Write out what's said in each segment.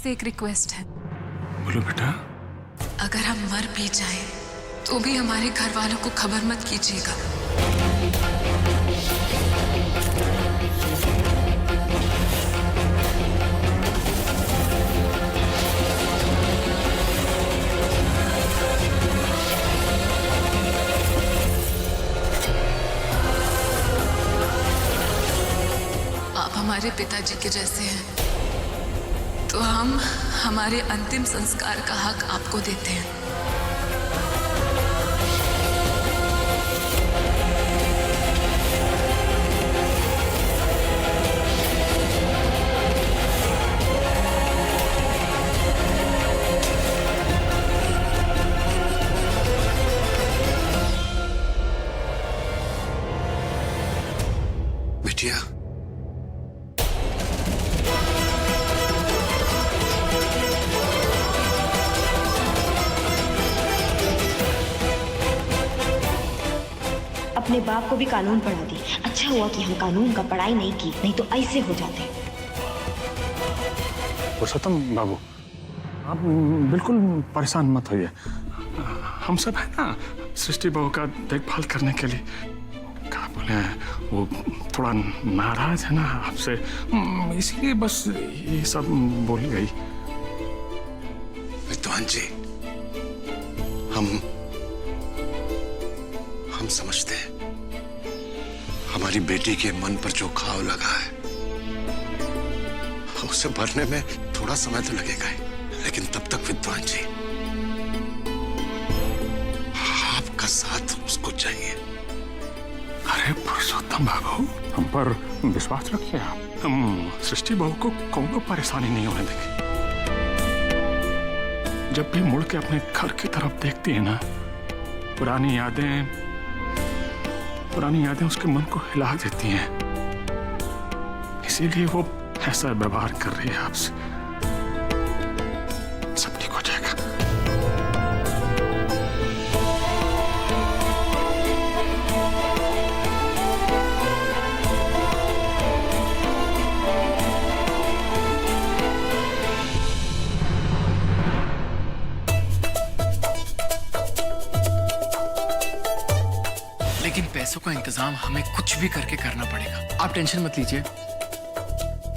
आपसे एक रिक्वेस्ट है। बोलो बेटा। अगर हम मर भी जाए तो भी हमारे घर वालों को खबर मत कीजिएगा। आप हमारे पिताजी के जैसे हैं, तो हम हमारे अंतिम संस्कार का हक आपको देते हैं। बिटिया, अपने बाप को भी कानून पढ़ा दी। अच्छा हुआ कि हम कानून का पढ़ाई नहीं की, नहीं तो ऐसे हो जाते। पुरुषोत्तम बाबू, आप बिल्कुल परेशान मत होइए। हम सब है ना सृष्टि बहू का देखभाल करने के लिए। क्या बोले, वो थोड़ा नाराज है ना आपसे, इसीलिए बस ये सब बोल गई। विद्वान जी, हम समझते हैं हमारी बेटी के मन पर जो घाव लगा है उसे भरने में थोड़ा समय तो लगेगा ही, लेकिन तब तक विद्वान जी आपका साथ उसको चाहिए। अरे पुरुषोत्तम बाबू, हम पर विश्वास रखिए आप। हम सृष्टि बहू को कोई परेशानी नहीं होने देंगे। जब भी मुड़ के अपने घर की तरफ देखती है ना, पुरानी यादें उसके मन को हिला देती हैं। इसीलिए वो ऐसा व्यवहार कर रही है आपसे। सब ठीक हो जाएगा। लेकिन पैसों का इंतजाम हमें कुछ भी करके करना पड़ेगा। आप टेंशन मत लीजिए,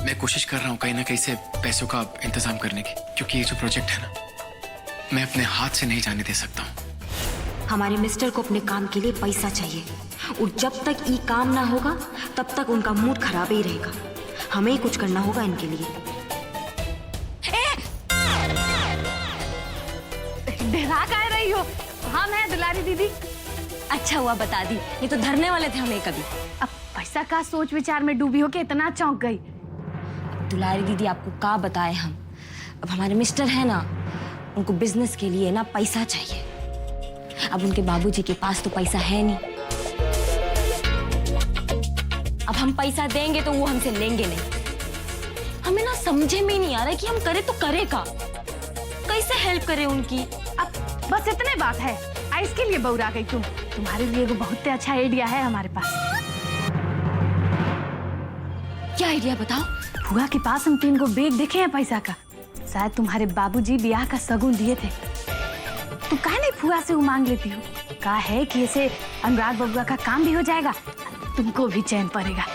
मैं कोशिश कर रहा हूँ कहीं ना कहीं से पैसों का इंतजाम करने की, क्योंकि ये जो प्रोजेक्ट है ना, मैं अपने हाथ से नहीं जाने दे सकता हूँ। हमारे मिस्टर को अपने काम के लिए पैसा चाहिए, और जब तक ये काम ना होगा तब तक उनका मूड खराब ही रहेगा। हमें ही कुछ करना होगा इनके लिए। डरा कर रही हो? हम हैं दुलारी दीदी। अच्छा हुआ बता दी, ये तो धरने वाले थे हमें कभी। अब पैसा का सोच विचार में डूबी हो के इतना चौंक गई। दुलारी दीदी, आपको क्या बताए हम। अब हमारे मिस्टर है ना, उनको बिजनेस के लिए ना पैसा चाहिए। अब उनके बाबूजी के पास तो पैसा है नहीं। अब हम पैसा देंगे तो वो हमसे लेंगे नहीं। हमें ना समझे में नहीं आ रहा है कि हम करें तो करें का, कैसे हेल्प करें उनकी। अब बस इतने बात है, इसके लिए बौरा गई तुम। तुम्हारे लिए वो बहुत अच्छा आइडिया है हमारे पास। क्या आइडिया बताओ। फुआ के पास हम 3 बैग देखे हैं पैसा का। शायद तुम्हारे बाबूजी ब्याह का शगुन दिए थे। तुम काहे नहीं फुआ से वो मांग लेती हो? कहा है कि ऐसे अनुराग बबुआ का काम भी हो जाएगा, तुमको भी चैन पड़ेगा।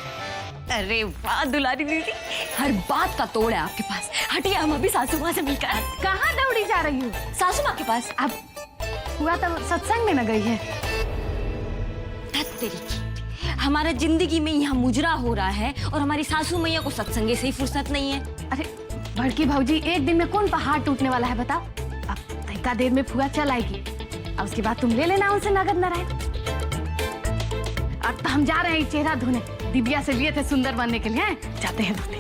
अरे वाह दुलारी दीदी, हर बात का तोड़ है आपके पास। हटिए, हम अभी सासू माँ से मिलकर। कहाँ दौड़ी जा रही हो? सासू माँ के पास। अब फुआ तो सत्संग में न गई है। तेरी हमारा जिंदगी में यहाँ मुजरा हो रहा है और हमारी सासू मैया को सत्संगे से ही फुर्सत नहीं है। अरे बड़की भाऊजी, एक दिन में कौन पहाड़ टूटने वाला है बताओ। अब तैका देर में फुआ चल आएगी, और उसके बाद तुम ले लेना उनसे नगद नारायण। अब तो हम जा रहे हैं चेहरा धोने। दिव्या से लिए थे सुंदर बनने के लिए, जाते हैं धोने।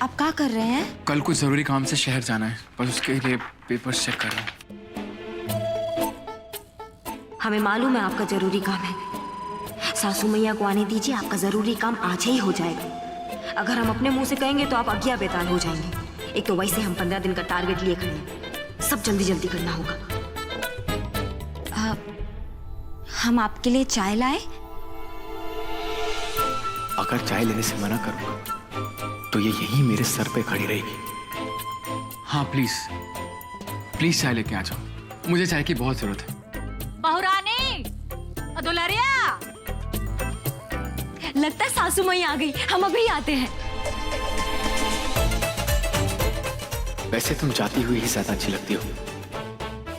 आप क्या कर रहे हैं? कल कुछ जरूरी काम से शहर जाना है, बस उसके लिए पेपर्स चेक कर रहा हूँ। हमें मालूम है आपका जरूरी काम है। सासू मैया को आने दीजिए, आपका जरूरी काम आज ही हो जाएगा। अगर हम अपने मुंह से कहेंगे तो आप अज्ञा बेताल हो जाएंगे। एक तो वैसे हम 15 दिन का टारगेट लिए खड़े हैं, सब जल्दी जल्दी करना होगा। हम आपके लिए चाय लाए? अगर चाय लेने से मना करूंगा तो ये यहीं मेरे सर पे खड़ी रहेगी। हाँ प्लीज प्लीज चाय लेके आ जाओ, मुझे चाय की बहुत जरूरत है। बहुरानी, दुलरिया, लगता है सासू माई आ गई, हम अभी आते हैं। वैसे तुम जाती हुई ही ज्यादा अच्छी लगती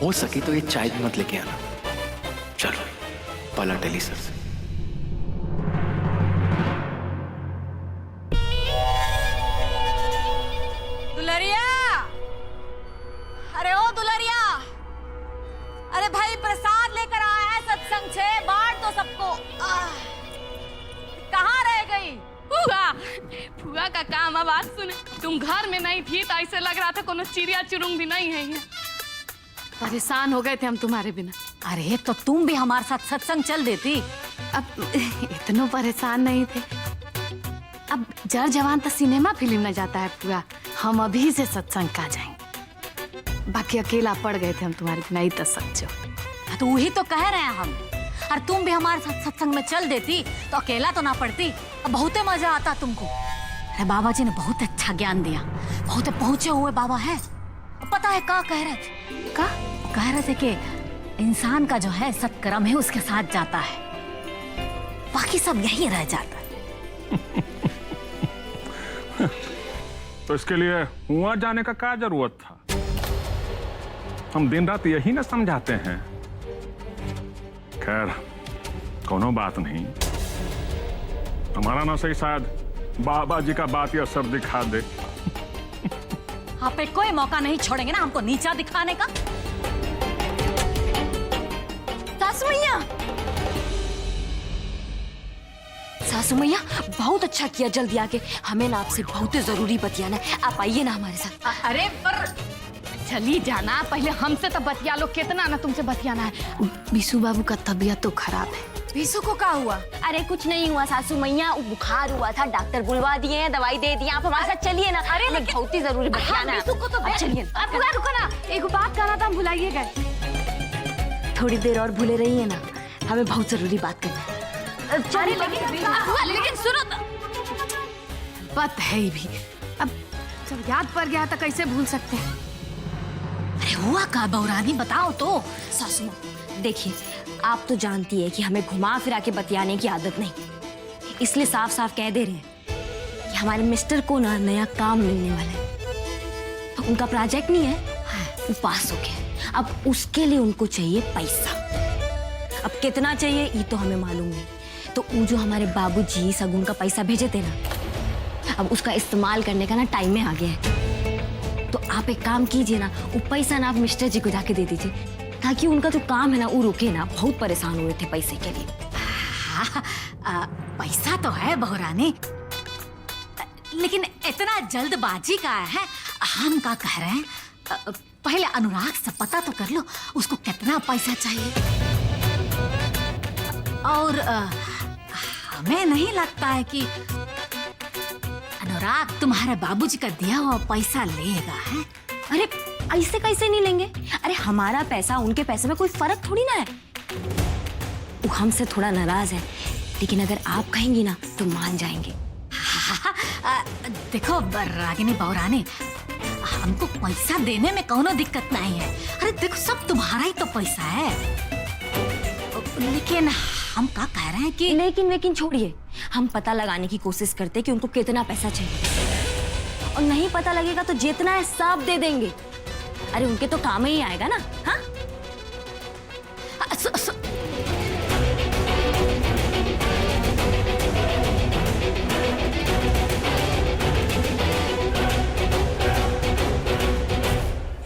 हो सके तो ये चाय भी मत लेके आना। चलो पाला टेली सर से। दुलरिया, अरे ओ दुलरिया, अरे भाई प्रसाद लेकर आया है सत्संग से, बांट दो सबको। कहाँ रह गई? फुआ फुआ का काम अब आज सुने। तुम घर में नहीं थी तो ऐसे लग रहा था कोनो चिड़िया चुरुंग भी नहीं है यहाँ। परेशान हो गए थे हम तुम्हारे बिना। अरे तो तुम भी हमारे साथ सत्संग चल देती। अब इतना परेशान नहीं थे। अब जर जवान तो सिनेमा फिल्म में जाता है फुआ, हम अभी से सत्संग का जाएंगे। बाकी अकेला पड़ गए थे हम तुम्हारे बिना, ही तो सच हो। तो वही तो कह रहे हैं हम। और तुम भी हमारे साथ सत्संग में चल देती तो अकेला तो ना पड़ती, अब बहुत मजा आता तुमको। अरे बाबा जी ने बहुत अच्छा ज्ञान दिया, बहुत पहुंचे हुए बाबा है। पता है क्या कह रहे थे? का कह रहे थे कि इंसान का जो है सत्कर्म है उसके साथ जाता है, बाकी सब यही रह जाता है। तो इसके लिए वहां जाने का क्या जरूरत था? हम दिन रात यही ना समझाते हैं। खैर कोनो बात नहीं, हमारा ना सही शायद बाबा जी का बात यह सब दिखा दे। आप पे कोई मौका नहीं छोड़ेंगे ना हमको नीचा दिखाने का। सासू मैया, सासू मैया बहुत अच्छा किया जल्दी आके, हमें ना आपसे बहुत जरूरी बतियाना है, आप आइए ना हमारे साथ। अरे पर चली जाना, पहले हमसे तो बतिया लो, कितना ना तुमसे बतियाना है। बीसू बाबू का तबीयत तो खराब है। बीसू को क्या हुआ? अरे कुछ नहीं हुआ सासू मैया, बुखार हुआ था, डॉक्टर बुलवा दिए हैं, दवाई दे दी। आप हमारे साथ चलिए ना। अरे हमें लेकिन बहुत ही जरूरी बतियाना है। बीसू को तो अब चलिए। अब रुको ना, एक बात कहना था, हम भुलाइए गए। थोड़ी देर और भूले रहिए ना, हमें बहुत जरूरी बात करना है। अरे लेकिन सुनो तो, बात है ही भी। अब जब याद पड़ गया तो कैसे भूल सकते हैं। अरे हुआ का बहुरानी, बताओ तो। सासू माँ देखिए, आप तो जानती है कि हमें घुमा फिरा के बतियाने की आदत नहीं, इसलिए साफ साफ कह दे रहे हैं कि हमारे मिस्टर को ना नया काम मिलने वाला है। उनका प्रोजेक्ट नहीं है, वो पास हो गया। अब उसके लिए उनको चाहिए पैसा। अब कितना चाहिए ये तो हमें मालूम नहीं, तो वो जो हमारे बाबूजी सगुन का पैसा भेजे थे ना, अब उसका इस्तेमाल करने का ना टाइम में आ गया है। तो आप एक काम कीजिए ना, वो पैसा ना आप मिस्टर जी को जाके दे दीजिए, ताकि उनका जो काम है ना वो रुके ना। बहुत परेशान हो रहे थे पैसे के लिए। पैसा तो है बहुरानी, लेकिन इतना जल्दबाजी का है। हम क्या कह रहे हैं, पहले अनुराग से पता तो कर लो उसको कितना पैसा चाहिए। और हमें नहीं लगता है कि अनुराग तुम्हारे बाबूजी का दिया हुआ पैसा लेगा है। अरे ऐसे कैसे नहीं लेंगे? अरे हमारा पैसा उनके पैसे में कोई फर्क थोड़ी ना है। वो हमसे थोड़ा नाराज है, लेकिन अगर आप कहेंगी ना तो मान जाएंगे। देखो रागिनी बहुरानी, हमको पैसा देने में कोनो दिक्कत नहीं है। अरे देखो सब तुम्हारा ही तो पैसा है। लेकिन हम क्या कह रहे हैं कि लेकिन छोड़िए, हम पता लगाने की कोशिश करते कि उनको कितना पैसा चाहिए, और नहीं पता लगेगा तो जितना है सब दे देंगे। अरे उनके तो काम ही आएगा ना। हाँ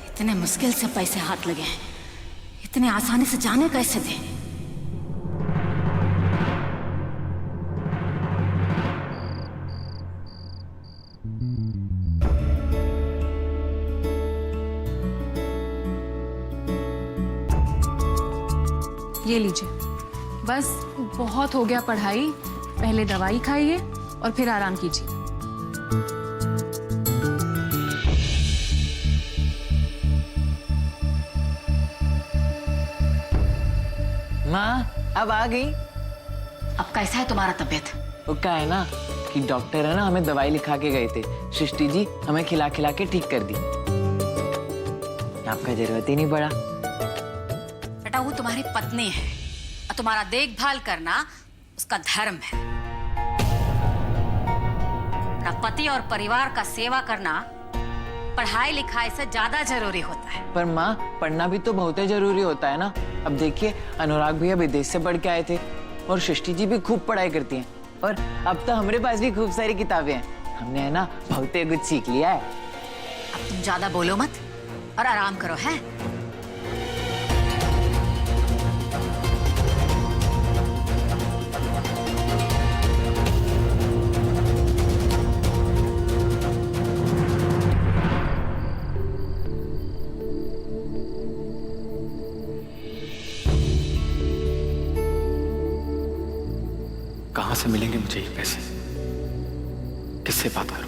इतने मुश्किल से पैसे हाथ लगे हैं, इतने आसानी से जाने कैसे थे? ये लीजिए, बस बहुत हो गया पढ़ाई, पहले दवाई खाइए और फिर आराम कीजिए। अब आ गई। अब कैसा है तुम्हारा तबीयत? वो क्या है ना कि डॉक्टर है ना हमें दवाई लिखा के गए थे, सृष्टि जी हमें खिला खिला के ठीक कर दी। आपका जरूरत ही नहीं पड़ा। बेटा वो तुम्हारी पत्नी है और तुम्हारा देखभाल करना उसका धर्म है। अपना पति और परिवार का सेवा करना पढ़ाई लिखाई से ज्यादा जरूरी होता है। पर माँ पढ़ना भी तो बहुत ही जरूरी होता है ना। अब देखिए अनुराग भैया विदेश से पढ़ के आए थे और सृष्टि जी भी खूब पढ़ाई करती हैं और अब तो हमारे पास भी खूब सारी किताबें हैं। हमने है ना बहुत ही कुछ सीख लिया है। अब तुम ज्यादा बोलो मत और आराम करो है। कहाँ से मिलेंगे मुझे ये पैसे? किससे बात करूं?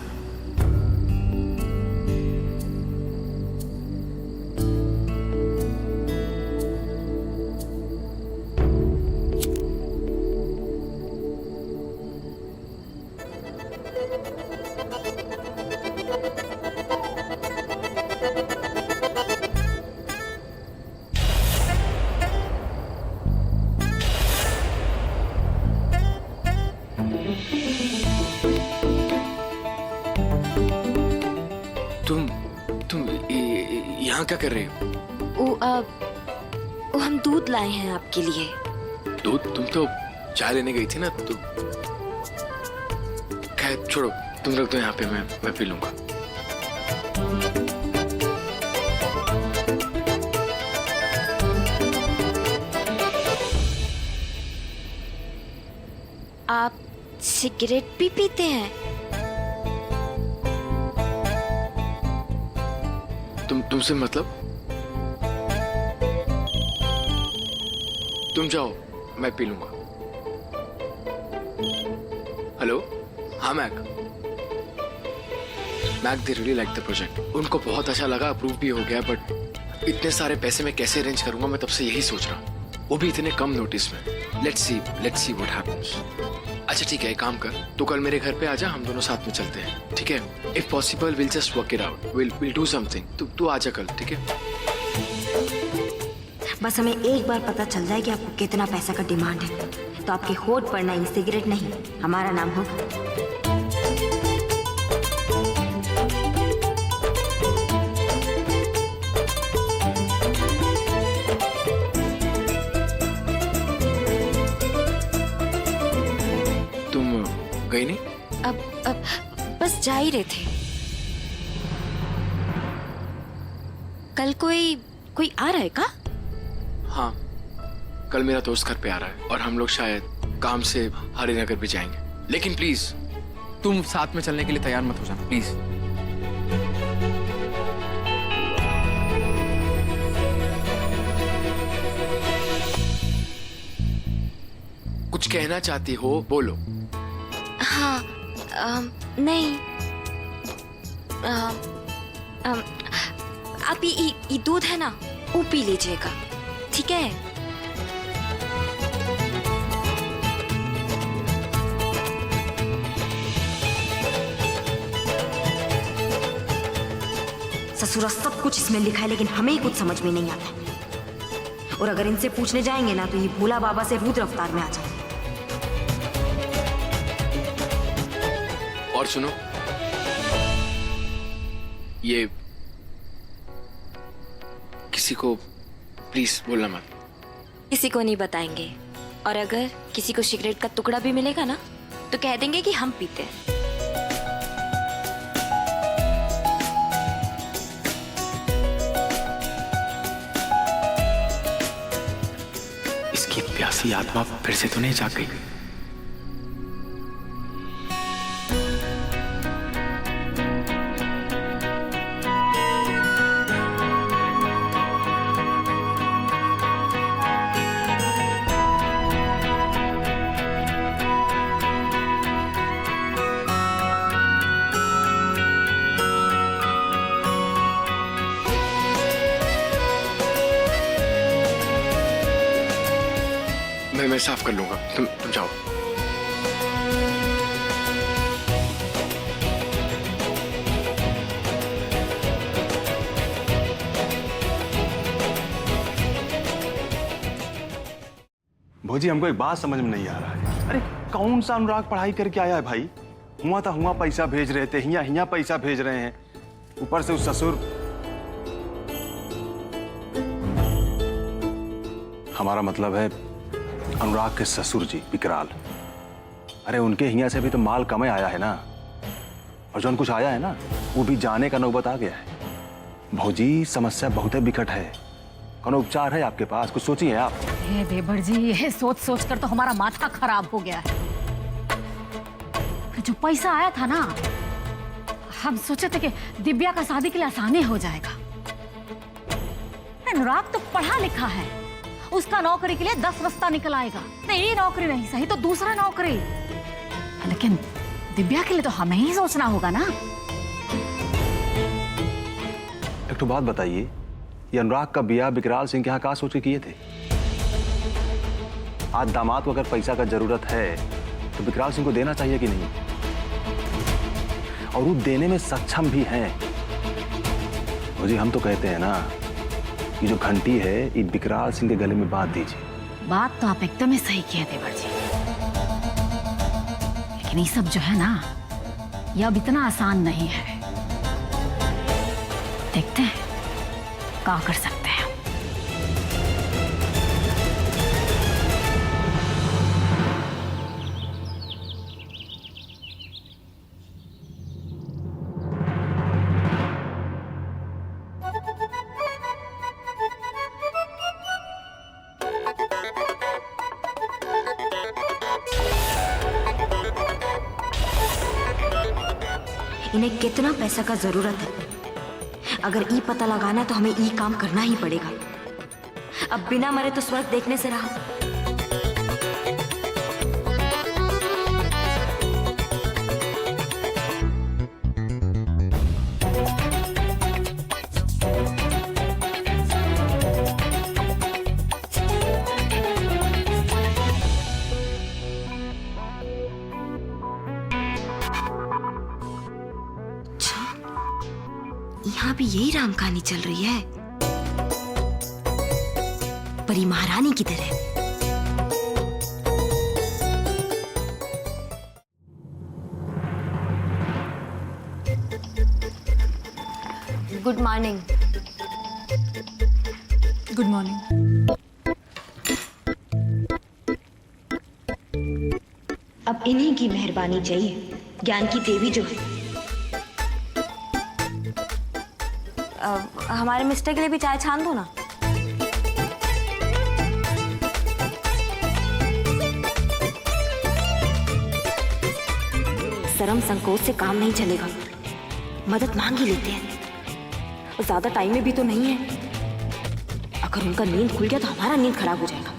तुम यहाँ क्या कर रही हो? वो हम दूध लाए हैं आपके लिए। दूध? तुम तो चाय लेने गई थी ना। तो खैर छोड़ो, तुम रख दो यहाँ पे, मैं पी लूंगा। आप सिगरेट भी पीते हैं? तुमसे मतलब? तुम जाओ, मैं पी लूंगा। हेलो, हाँ Mac they really like the project. उनको बहुत अच्छा लगा, अप्रूव भी हो गया, बट इतने सारे पैसे मैं कैसे अरेंज करूंगा, मैं तब से यही सोच रहा हूँ, वो भी इतने कम नोटिस में। Let's see what happens. अच्छा ठीक है, एक काम कर, तो कल मेरे घर पे आजा, हम दोनों साथ में चलते हैं, ठीक है? If possible will just work it out, will do something. तू आजा कल, ठीक है? बस हमें एक बार पता चल जाए कि आपको कितना पैसा का डिमांड है, तो आपके होठ पर नहीं सिगरेट नहीं, हमारा नाम होगा। गई नहीं? अब बस जा ही रहे थे। कल कोई आ रहा है का? हाँ, कल मेरा दोस्त घर पे आ रहा है और हम लोग शायद काम से हरिनगर भी जाएंगे। लेकिन प्लीज तुम साथ में चलने के लिए तैयार मत हो जाना, प्लीज। कुछ कहना चाहती हो, बोलो। हाँ, नहीं, आप ये दूध है ना, वो पी लीजिएगा, ठीक है? ससुरा सब कुछ इसमें लिखा है, लेकिन हमें ही कुछ समझ में नहीं आता। और अगर इनसे पूछने जाएंगे ना, तो ये भोला बाबा से रुद्र अवतार में आ जाएंगे। और सुनो, ये किसी को प्लीज बोलना मत। किसी को नहीं बताएंगे, और अगर किसी को सिगरेट का टुकड़ा भी मिलेगा ना, तो कह देंगे कि हम पीते हैं। इसकी प्यासी आत्मा फिर से तो नहीं जाग गई? मैं साफ कर लूंगा, तुम जाओ। भौजी हमको एक बात समझ में नहीं आ रहा है। अरे कौन सा अनुराग पढ़ाई करके आया है भाई? हुआ था हुआ पैसा भेज रहे थे, हिया हिया पैसा भेज रहे हैं, ऊपर से उस ससुर। हमारा मतलब है अनुराग के ससुर जी विकराल। अरे उनके हिया से भी तो माल कमे आया है ना, और जो कुछ आया है ना वो भी जाने का नौबत आ गया है। भौजी समस्या बहुत विकट है, कौन उपचार है आपके पास? कुछ सोचिए आप। हे देवर जी, ये सोच सोच कर तो हमारा माथा खराब हो गया है। जो पैसा आया था ना, हम सोचे थे कि दिव्या का शादी के लिए आसानी हो जाएगा। अनुराग तो पढ़ा लिखा है, उसका नौकरी के लिए 10 रास्ता निकल आएगा। नहीं, ये नौकरी नहीं सही तो दूसरा नौकरी, लेकिन दिव्या के लिए तो हमें ही सोचना होगा ना। एक तो बात बताइए, ये अनुराग का ब्याह विकराल सिंह के यहाँ कहाँ सोच के किए थे? आज दामाद को अगर पैसा का जरूरत है तो विकराल सिंह को देना चाहिए कि नहीं? और वो देने में सक्षम भी हैं। जी हम तो कहते हैं ना, ये जो घंटी है ये विकराल सिंह के गले में बांध दीजिए। बात तो आप एकदम ही सही किए देवर जी, लेकिन ये सब जो है ना, ये अब इतना आसान नहीं है। देखते हैं क्या कर सकते हैं। इन्हें कितना पैसा का जरूरत है, अगर ई पता लगाना है तो हमें ई काम करना ही पड़ेगा। अब बिना मरे तो स्वर्ग देखने से रहा। यहाँ भी यही राम कहानी चल रही है, परी महारानी की तरह। Good morning. Good morning. अब इन्हीं की मेहरबानी चाहिए, ज्ञान की देवी जो है। हमारे मिस्टर के लिए भी चाय छान दो ना। शर्म संकोच से काम नहीं चलेगा, मदद मांग ही लेते हैं। ज्यादा टाइम में भी तो नहीं है, अगर उनका नींद खुल गया तो हमारा नींद खराब हो जाएगा।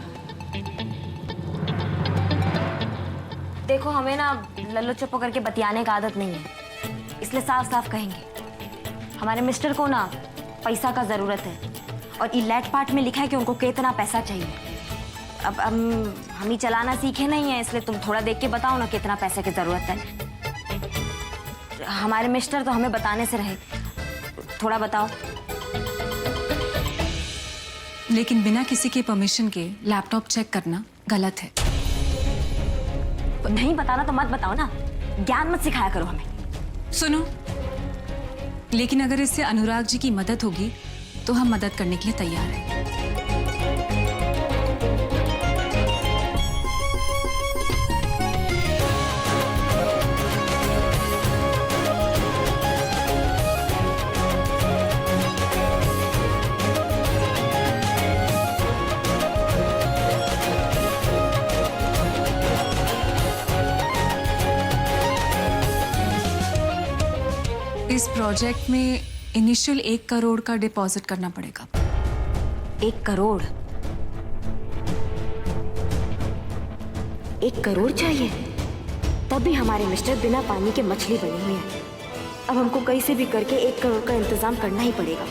देखो हमें ना लल्लो चुप करके बतियाने का आदत नहीं है, इसलिए साफ साफ कहेंगे हमारे मिस्टर को ना पैसा का जरूरत है, और ये लेट पार्ट में लिखा है कि उनको कितना पैसा चाहिए। अब हम ही चलाना सीखे नहीं है, इसलिए तुम थोड़ा देख के बताओ ना कितना पैसे की जरूरत है। हमारे मिस्टर तो हमें बताने से रहे, थोड़ा बताओ। लेकिन बिना किसी के परमिशन के लैपटॉप चेक करना गलत है। नहीं बताना तो मत बताओ ना, ज्ञान मत सिखाया करो हमें। सुनो, लेकिन अगर इससे अनुराग जी की मदद होगी तो हम मदद करने के लिए तैयार हैं। इस प्रोजेक्ट में इनिशियल 1 करोड़ का डिपॉजिट करना पड़ेगा। 1 करोड़? 1 करोड़ चाहिए? तभी हमारे मिस्टर बिना पानी के मछली बने हुए हैं। अब हमको कहीं से भी करके 1 करोड़ का इंतजाम करना ही पड़ेगा।